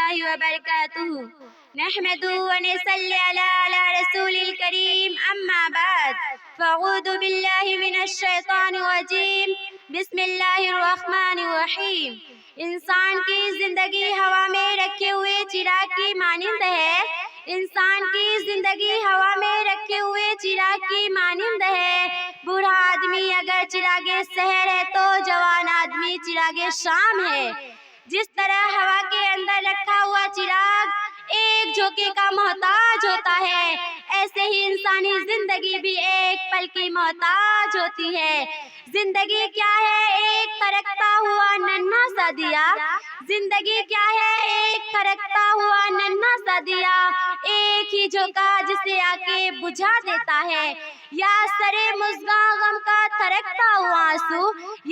الله وبركاته نحمده ونصلي على رسول الكريم أما بعد فأعوذ بالله من الشیطان الرجیم بسم اللہ الرحمن الرحیم۔ انسان کی زندگی ہوا میں رکھے ہوئے چراغ کی مانند ہے، انسان کی زندگی ہوا میں رکھے ہوئے چراغ کی مانند ہے۔ بوڑھا آدمی اگر چراغ سحر ہے تو جوان آدمی چراغ شام ہے۔ جس طرح ہوا کے اندر رکھا ہوا چراغ ایک جھونکے کا محتاج ہوتا ہے، ایسے ہی انسانی زندگی بھی ایک پل کی محتاج ہوتی ہے۔ زندگی کیا ہے؟ ایک ترکتا ہوا ننھا سا دیا۔ زندگی کیا ہے؟ ایک ترکتا ہوا ننھا سا دیا، ایک ہی جھونکا جسے آ کے بجھا دیتا ہے۔ یا سرے مژگاں غم کا ترکتا ہوا آنسو،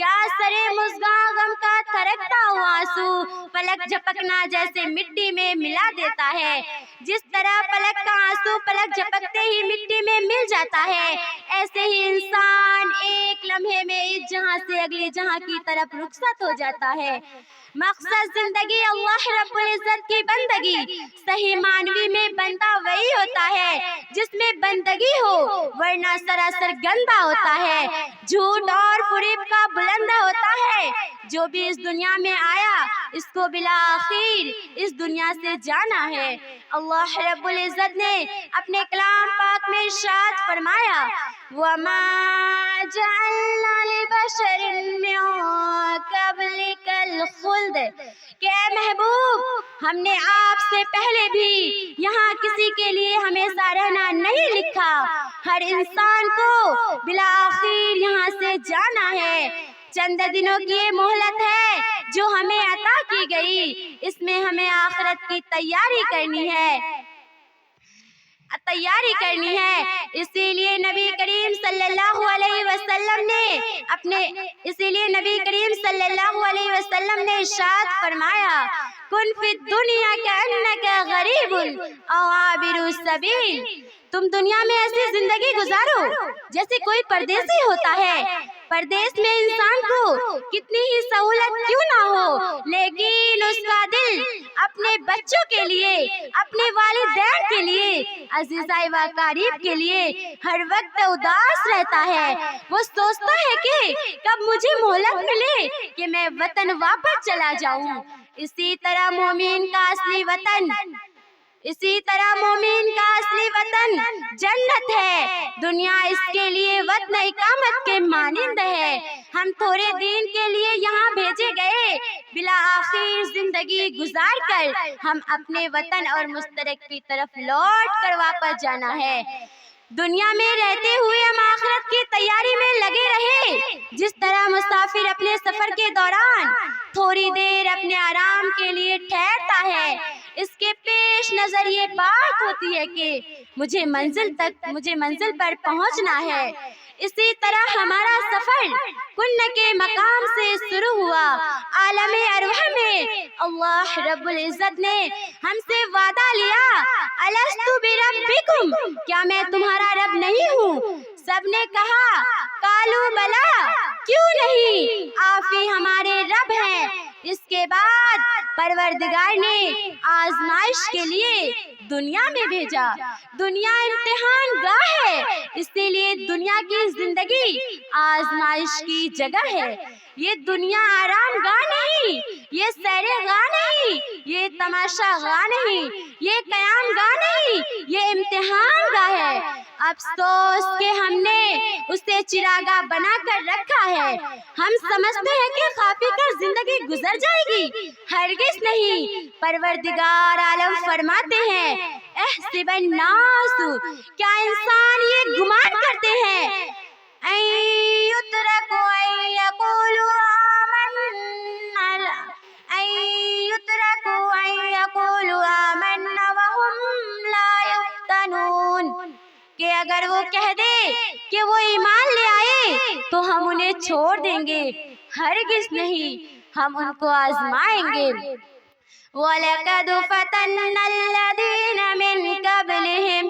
یا سرے مژگاں غم کا ترکتا ہوا آنسو، پلک جھپکنا جیسے مٹی میں ملا دیتا ہے۔ جس طرح پلک کا آنسو پلک جھپکتے ہی مٹی میں مل جاتا ہے، ایسے ہی انسان ایک لمحے میں اس جہاں سے اگلے جہاں کی طرف رخصت ہو جاتا ہے۔ مقصد زندگی اللہ رب العزت کی بندگی۔ صحیح معنوی میں بندہ وہی ہوتا ہے جس میں بندگی ہو، ورنہ سراسر گندا ہوتا ہے، جھوٹ اور فریب کا بلندہ ہوتا ہے۔ جو بھی اس دنیا میں آیا اس کو بالآخر اس دنیا سے جانا ہے۔ اللہ رب العزت نے اپنے کلام پاک میں ارشاد فرمایا وَمَا جَعَلْنَا لِبَشَرٍ مِّن قَبْلِكَ الْخُلْدَ، کہ اے محبوب ہم نے آپ سے پہلے بھی یہاں کسی کے لیے ہمیشہ رہنا نہیں لکھا، ہر انسان کو بالآخر یہاں سے جانا ہے۔ چند دنوں کی یہ مہلت ہے جو ہمیں عطا کی گئی، اس میں ہمیں آخرت کی تیاری کرنی ہے۔ اسی لیے نبی کریم صلی اللہ علیہ وسلم نے ارشاد فرمایا کن فی الدنیا کأنک غریب او عابر السبیل، تم دنیا میں ایسی زندگی گزارو جیسے کوئی پردیسی ہوتا ہے۔ پردیس میں انسان کو کتنی ہی سہولت کیوں نہ ہو، لیکن اس کا دل اپنے بچوں کے لیے، اپنے والدین کے لیے، عزیزائے و اقارب کے لیے ہر وقت اداس رہتا ہے۔ وہ سوچتا ہے کہ کب مجھے مہلت ملے کہ میں وطن واپس چلا جاؤں۔ اسی طرح مومن کا اصلی وطن جنت ہے۔ دنیا اس کے لیے وطن اقامت کے مانند ہے۔ ہم تھوڑے دن کے لیے یہاں بھیجے گئے، بالآخر زندگی گزار کر ہم اپنے وطن اور مسترق کی طرف لوٹ کر واپس جانا ہے۔ دنیا میں رہتے ہوئے ہم آخرت کی تیاری میں لگے رہے۔ جس طرح مسافر اپنے سفر کے دوران تھوڑی دیر اپنے آرام کے لیے ٹھہرتا ہے، اس کے پیش نظر یہ بات ہوتی ہے کہ مجھے منزل پر پہنچنا ہے۔ اسی طرح ہمارا سفر کنہ کے مقام سے شروع ہوا۔ عالم ارواح میں اللہ رب العزت نے ہم سے وعدہ لیا الست بربکم، کیا میں تمہارا رب نہیں ہوں؟ سب نے کہا قالوا بلا، کیوں نہیں، آپ ہی ہمارے رب ہیں۔ اس کے بعد پروردگار نے آزمائش کے لیے دنیا میں بھیجا۔ دنیا امتحان گاہ ہے، اسی لیے دنیا کی زندگی آزمائش کی جگہ ہے۔ یہ دنیا آرام گاہ نہیں، یہ سیر گاہ نہیں، یہ تماشا گاہ نہیں، یہ قیام گاہ نہیں، یہ امتحان گاہ ہے۔ افسوس کہ ہم نے اسے چراغاں بنا کر رکھا ہے۔ ہم سمجھتے ہیں کہ کھا پی کر زندگی گزر جائے گی، ہرگز نہیں۔ پروردگار عالم فرماتے ہیں احسب الناس، کیا انسان یہ گمان کرتے ہیں ان یترکوا ان یقولوا آمنا وهم لا یفتنون، کہ اگر وہ کہہ دے کہ وہ ایمان لے آئے تو ہم انہیں چھوڑ دیں گے، ہرگز نہیں، ہم ان کو آزمائیں گے۔ وَلَقَدْ فَتَنَّا الَّذِينَ مِن قَبْلِهِمْ،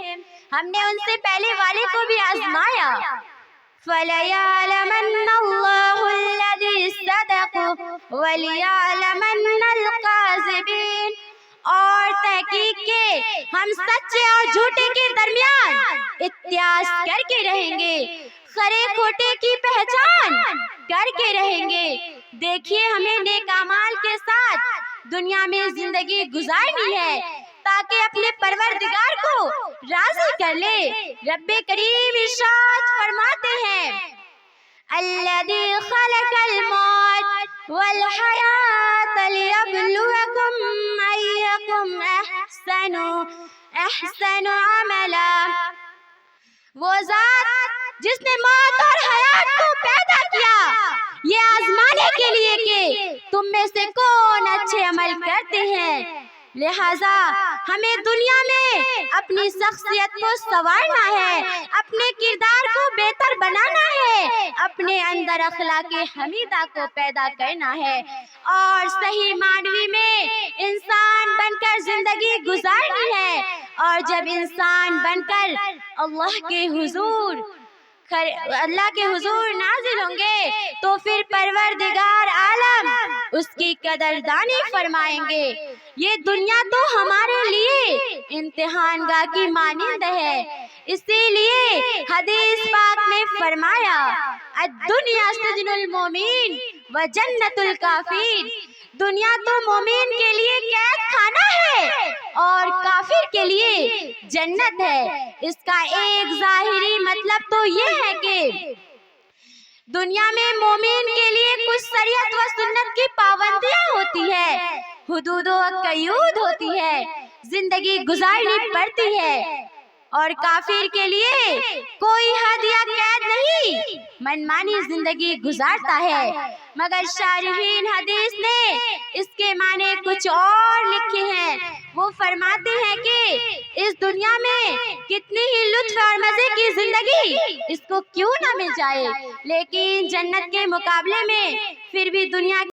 ہم نے ان سے پہلے والے کو بھی آزمایا۔ فَلَيَعْلَمَنَّ اللَّهُ الَّذِي صَدَقَ وَلِيَعْلَمَنَّ الْكَاذِبِينَ، تحقیق کے ہم سچے اور جھوٹے کے درمیان اتیاز کر کے رہیں گے، کھرے کھوٹے کی پہچان کر کے رہیں گے۔ دیکھیے ہمیں نیک اعمال کے ساتھ دنیا میں زندگی گزارنی ہے تاکہ اپنے پروردگار کو راضی کر لے۔ رب کریم ارشاد فرماتے ہیں الذی خلق الموت والحیات لیبلوکم ایکم احسن عملا۔ وہ ذات جس نے موت اور حیات کو پیدا کیا یہ آزمانے کے لیے کہ تم میں سے کون اچھے عمل کرتے ہیں۔ لہذا ہمیں دنیا میں اپنی شخصیت کو سنوارنا ہے، اپنے کردار کو بہتر بنانا ہے، اپنے اندر اخلاق حمیدہ کو پیدا کرنا ہے اور صحیح معنی میں انسان بن کر زندگی گزارنی ہے۔ اور جب انسان بن کر اللہ کے حضور نازل ہوں گے تو پھر پروردگار عالم اس کی قدردانی فرمائیں گے۔ یہ دنیا تو ہمارے لیے امتحان گاہ کی مانند ہے، اسی لیے حدیث پاک میں فرمایا الدنیا سجن المومن و جنت الکافر۔ دنیا تو مومن کے لیے قید خانہ ہے اور کافر کے لیے جنت ہے۔ اس کا ایک ظاہری مطلب تو یہ ہے کہ دنیا میں مومن کے لیے کچھ شریعت و سنت کی پابندیاں ہوتی ہے، حدود و قیود ہوتی ہے، زندگی گزارنی پڑتی ہے، اور کافر کے لیے کوئی حد یا قید نہیں، منمانی زندگی گزارتا ہے۔ مگر شارحین حدیث نے اس کے معنی کچھ اور لکھے ہیں۔ وہ فرماتے ہیں کہ اس دنیا میں کتنی ہی لطف اور مزے کی زندگی اس کو کیوں نہ مل جائے، لیکن جنت کے مقابلے میں پھر بھی دنیا